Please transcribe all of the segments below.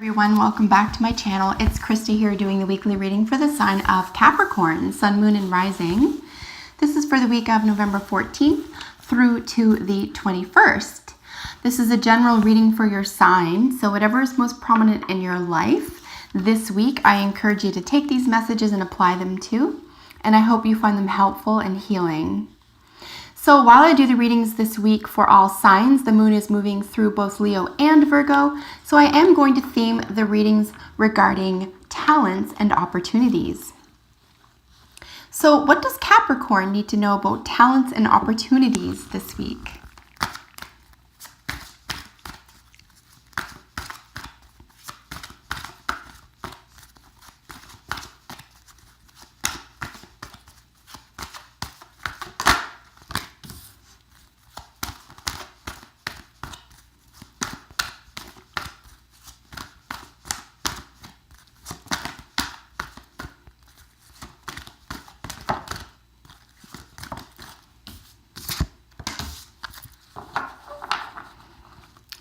Everyone, welcome back to my channel. It's Krista here doing the weekly reading for the sign of Capricorn, Sun, Moon, and Rising. This is for the week of November 14th through to the 21st. This is a general reading for your sign, so whatever is most prominent in your life this week, I encourage you to take these messages and apply them to, and I hope you find them helpful and healing. So while I do the readings this week for all signs, the moon is moving through both Leo and Virgo, so I am going to theme the readings regarding talents and opportunities. So what does Capricorn need to know about talents and opportunities this week?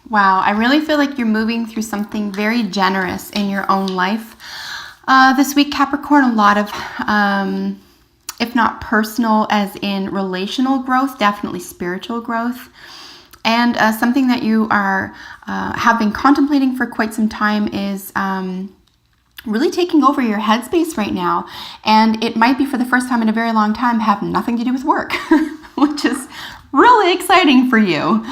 Wow, I really feel like you're moving through something very generous in your own life. This week, Capricorn, a lot of, if not personal, as in relational growth, definitely spiritual growth. And something that you are have been contemplating for quite some time is really taking over your headspace right now. And it might be for the first time in a very long time have nothing to do with work, which is really exciting for you.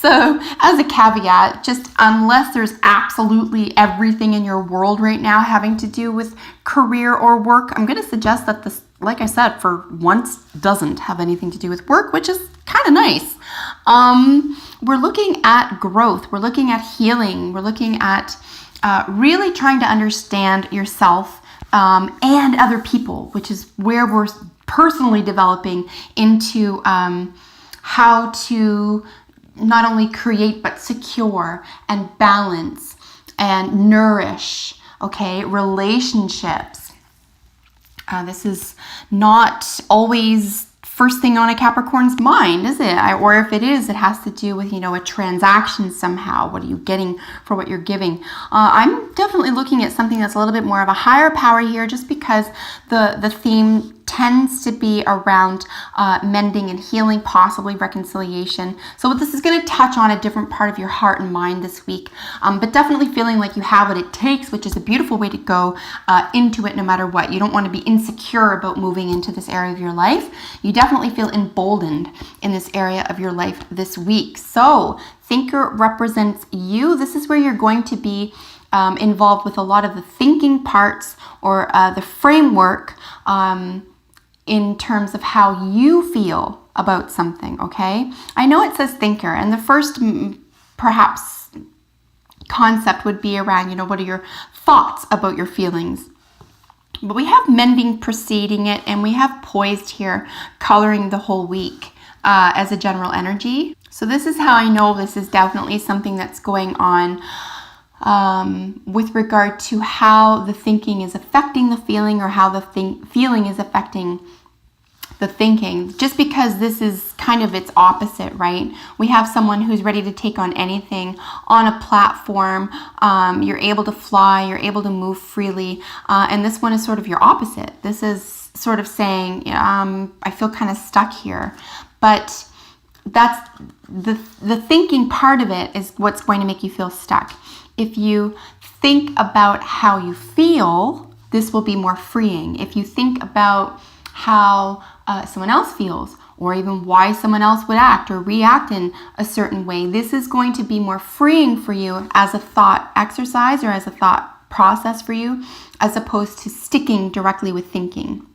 So as a caveat, just unless there's absolutely everything in your world right now having to do with career or work, I'm going to suggest that this, like I said, for once doesn't have anything to do with work, which is kind of nice. We're looking at growth. We're looking at healing. We're looking at really trying to understand yourself and other people, which is where we're personally developing into how to not only create but secure and balance and nourish, okay, relationships. This is not always first thing on a Capricorn's mind, is it? Or if it is, it has to do with, a transaction somehow. What are you getting for what you're giving? I'm definitely looking at something that's a little bit more of a higher power here, just because the theme tends to be around mending and healing, possibly reconciliation. So this is going to touch on a different part of your heart and mind this week, but definitely feeling like you have what it takes, which is a beautiful way to go into it no matter what. You don't want to be insecure about moving into this area of your life. You definitely feel emboldened in this area of your life this week. So thinker represents you. This is where you're going to be involved with a lot of the thinking parts or the framework in terms of how you feel about something, okay? I know it says thinker, and the first perhaps concept would be around, what are your thoughts about your feelings? But we have mending preceding it, and we have poised here coloring the whole week as a general energy. So this is how I know this is definitely something that's going on with regard to how the thinking is affecting the feeling, or how the feeling is affecting the thinking, just because this is kind of its opposite, right? We have someone who's ready to take on anything on a platform. You're able to fly, you're able to move freely, and this one is sort of your opposite. This is sort of saying, I feel kind of stuck here. But that's the thinking part of it is what's going to make you feel stuck. If you think about how you feel, this will be more freeing. If you think about how someone else feels, or even why someone else would act or react in a certain way, this is going to be more freeing for you as a thought exercise or as a thought process for you, as opposed to sticking directly with thinking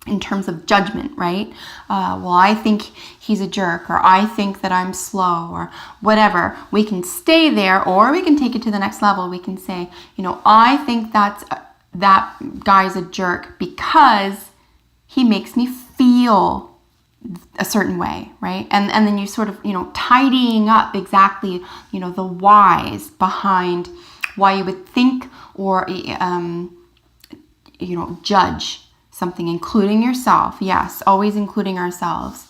in terms of judgment, right? Well, I think he's a jerk, or I think that I'm slow, or whatever. We can stay there, or we can take it to the next level. We can say, I think that guy's a jerk because he makes me feel a certain way, right? And then you sort of, tidying up exactly, the whys behind why you would think or, judge something, including yourself. Yes, always including ourselves.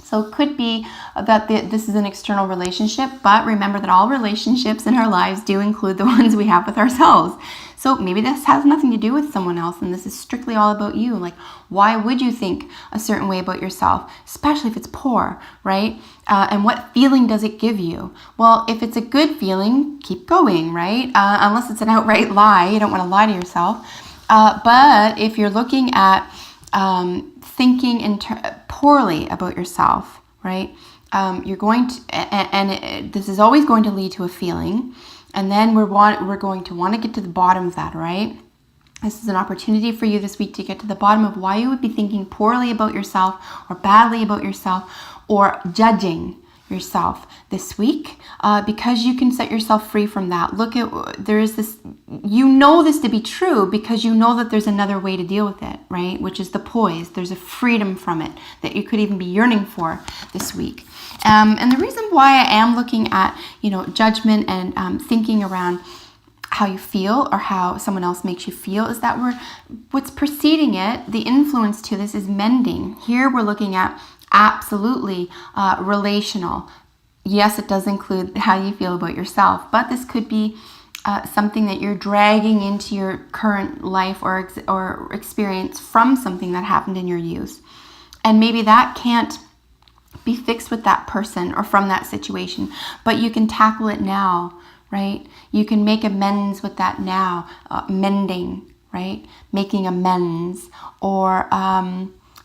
So it could be that this is an external relationship, but remember that all relationships in our lives do include the ones we have with ourselves. So maybe this has nothing to do with someone else, and this is strictly all about you. Like, why would you think a certain way about yourself, especially if it's poor, right? And what feeling does it give you? Well, if it's a good feeling, keep going, right? Unless it's an outright lie. You don't want to lie to yourself. But if you're looking at thinking poorly about yourself, right? You're going to, this is always going to lead to a feeling, and then we're going to want to get to the bottom of that, right? This is an opportunity for you this week to get to the bottom of why you would be thinking poorly about yourself, or badly about yourself, or judging yourself this week, because you can set yourself free from that. There is this, you know this to be true because you know that there's another way to deal with it, right? Which is the poise. There's a freedom from it that you could even be yearning for this week. And the reason why I am looking at, judgment and thinking around how you feel or how someone else makes you feel is that what's preceding it, the influence to this is mending. Here we're looking at absolutely relational. Yes, it does include how you feel about yourself, but this could be something that you're dragging into your current life or experience from something that happened in your youth. And maybe that can't be fixed with that person or from that situation, but you can tackle it now, right? You can make amends with that now, mending, right? Making amends, or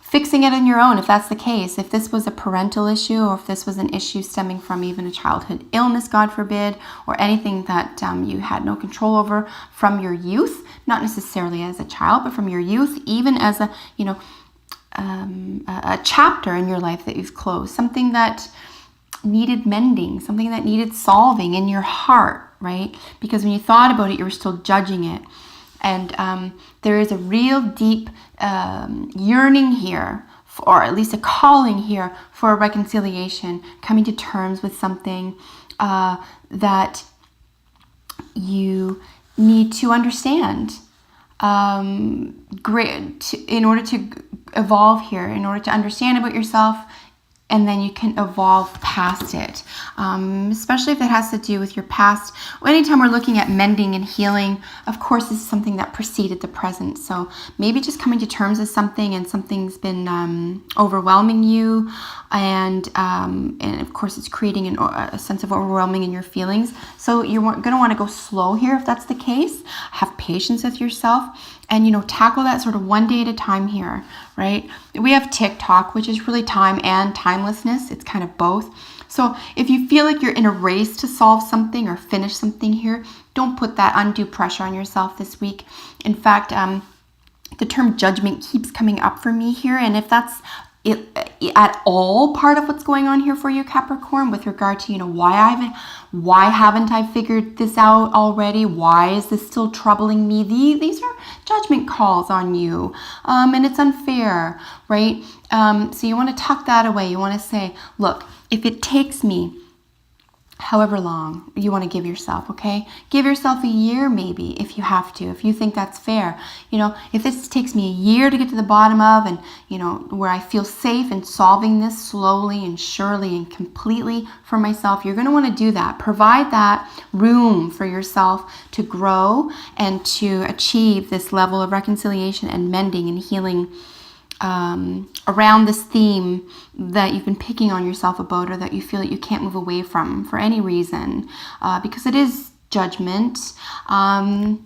fixing it on your own if that's the case. If this was a parental issue, or if this was an issue stemming from even a childhood illness, God forbid, or anything that you had no control over from your youth, not necessarily as a child, but from your youth, even as a chapter in your life that you've closed, something that needed mending, something that needed solving in your heart, right? Because when you thought about it, you were still judging it. And there is a real deep yearning here, or at least a calling here for a reconciliation, coming to terms with something that you need to understand in order to evolve here, in order to understand about yourself, and then you can evolve past it, especially if it has to do with your past. Anytime we're looking at mending and healing, of course, this is something that preceded the present. So maybe just coming to terms with something, and something's been overwhelming you, and of course, it's creating a sense of overwhelming in your feelings. So you're going to want to go slow here if that's the case. Have patience with yourself, and tackle that sort of one day at a time here, right? We have TikTok, which is really time and timelessness. It's kind of both. So if you feel like you're in a race to solve something or finish something here, don't put that undue pressure on yourself this week. In fact, the term judgment keeps coming up for me here, and if that's at all part of what's going on here for you, Capricorn, with regard to why haven't I figured this out already? Why is this still troubling me? These are judgment calls on you, and it's unfair, right? So you want to tuck that away. You want to say, look, if it takes me however long you want to give yourself, okay? Give yourself a year maybe if you have to, if you think that's fair. If this takes me a year to get to the bottom of, and, where I feel safe in solving this slowly and surely and completely for myself, you're going to want to do that. Provide that room for yourself to grow and to achieve this level of reconciliation and mending and healing around this theme that you've been picking on yourself about, or that you feel that you can't move away from for any reason, because it is judgment. And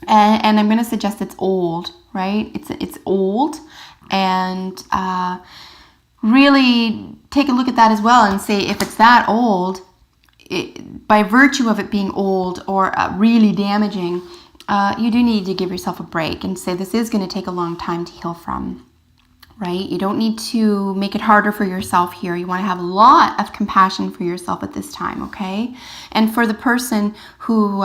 I'm going to suggest it's old, right? It's old, and really take a look at that as well and say, if it's that old, by virtue of it being old or really damaging, you do need to give yourself a break and say this is going to take a long time to heal from, right? You don't need to make it harder for yourself here. You want to have a lot of compassion for yourself at this time, okay? And for the person who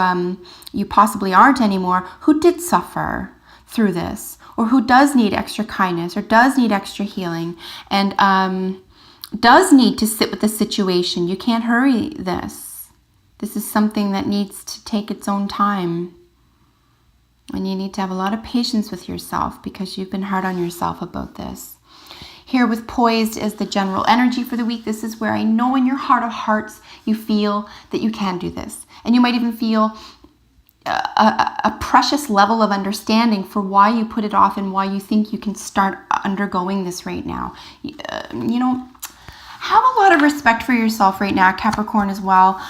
you possibly aren't anymore, who did suffer through this, or who does need extra kindness, or does need extra healing, and does need to sit with the situation. You can't hurry this. This is something that needs to take its own time. And you need to have a lot of patience with yourself because you've been hard on yourself about this. Here with poised is the general energy for the week. This is where I know in your heart of hearts you feel that you can do this. And you might even feel a precious level of understanding for why you put it off and why you think you can start undergoing this right now. You know, have a lot of respect for yourself right now, Capricorn, as well.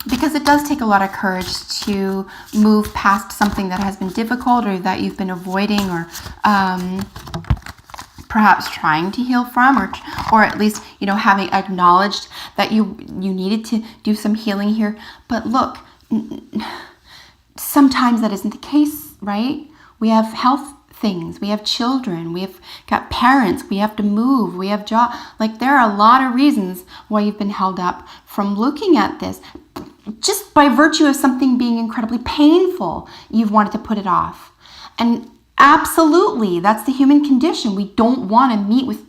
Because it does take a lot of courage to move past something that has been difficult or that you've been avoiding or perhaps trying to heal from, or at least, you know, having acknowledged that you needed to do some healing here. But look, sometimes that isn't the case, right? We have health things, we have children, we have got parents, we have to move, we have job. Like, there are a lot of reasons why you've been held up from looking at this. Just by virtue of something being incredibly painful, you've wanted to put it off. And absolutely, that's the human condition. We don't want to meet with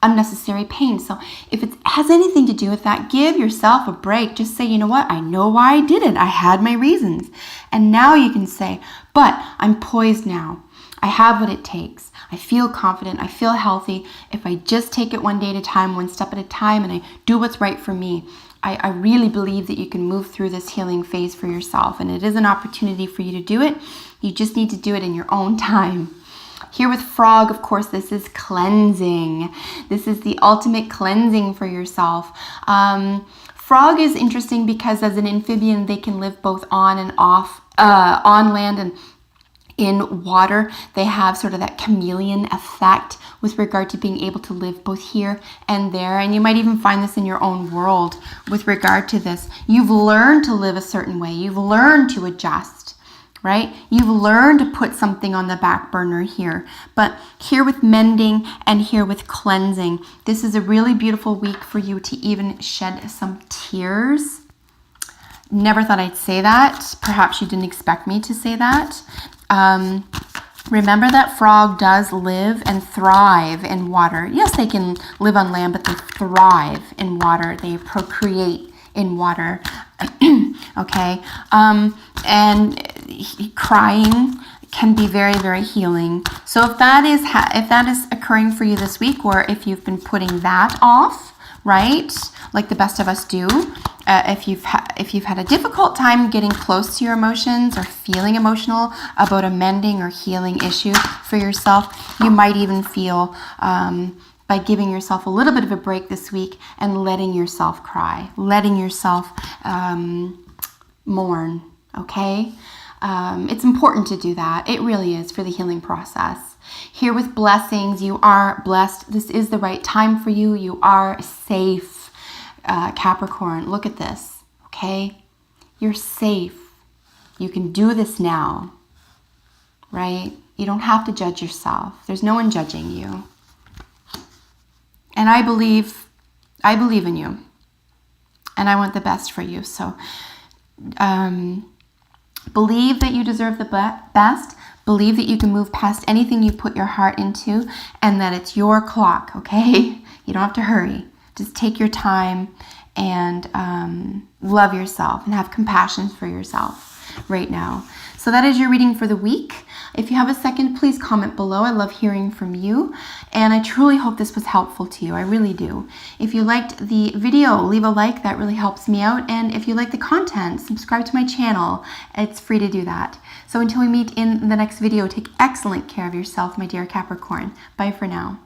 unnecessary pain. So if it has anything to do with that, give yourself a break. Just say, you know what? I know why I did it. I had my reasons. And now you can say, but I'm poised now. I have what it takes. I feel confident. I feel healthy. If I just take it one day at a time, one step at a time, and I do what's right for me, I really believe that you can move through this healing phase for yourself. And it is an opportunity for you to do it. You just need to do it in your own time. Here with frog, of course, this is cleansing. This is the ultimate cleansing for yourself. Frog is interesting because as an amphibian, they can live both on and off, on land and in water. They have sort of that chameleon effect with regard to being able to live both here and there. And you might even find this in your own world with regard to this. You've learned to live a certain way. You've learned to adjust, right? You've learned to put something on the back burner here. But here with mending and here with cleansing, this is a really beautiful week for you to even shed some tears. Never thought I'd say that. Perhaps you didn't expect me to say that. Remember that frog does live and thrive in water. Yes, they can live on land, but they thrive in water. They procreate in water. Okay. And crying can be very, very healing. So if that is occurring for you this week, or if you've been putting that off, right, like the best of us do, if you've had a difficult time getting close to your emotions or feeling emotional about a mending or healing issue for yourself, you might even feel by giving yourself a little bit of a break this week and letting yourself cry, letting yourself mourn, okay? It's important to do that. It really is for the healing process. Here with blessings, you are blessed. This is the right time for you. You are safe. Capricorn, look at this, okay? You're safe. You can do this now, right? You don't have to judge yourself. There's no one judging you. And I believe in you. And I want the best for you. So believe that you deserve the best. Believe that you can move past anything you put your heart into and that it's your clock, okay? You don't have to hurry. Just take your time and love yourself and have compassion for yourself right now. So that is your reading for the week. If you have a second, please comment below. I love hearing from you. And I truly hope this was helpful to you. I really do. If you liked the video, leave a like. That really helps me out. And if you like the content, subscribe to my channel. It's free to do that. So until we meet in the next video, take excellent care of yourself, my dear Capricorn. Bye for now.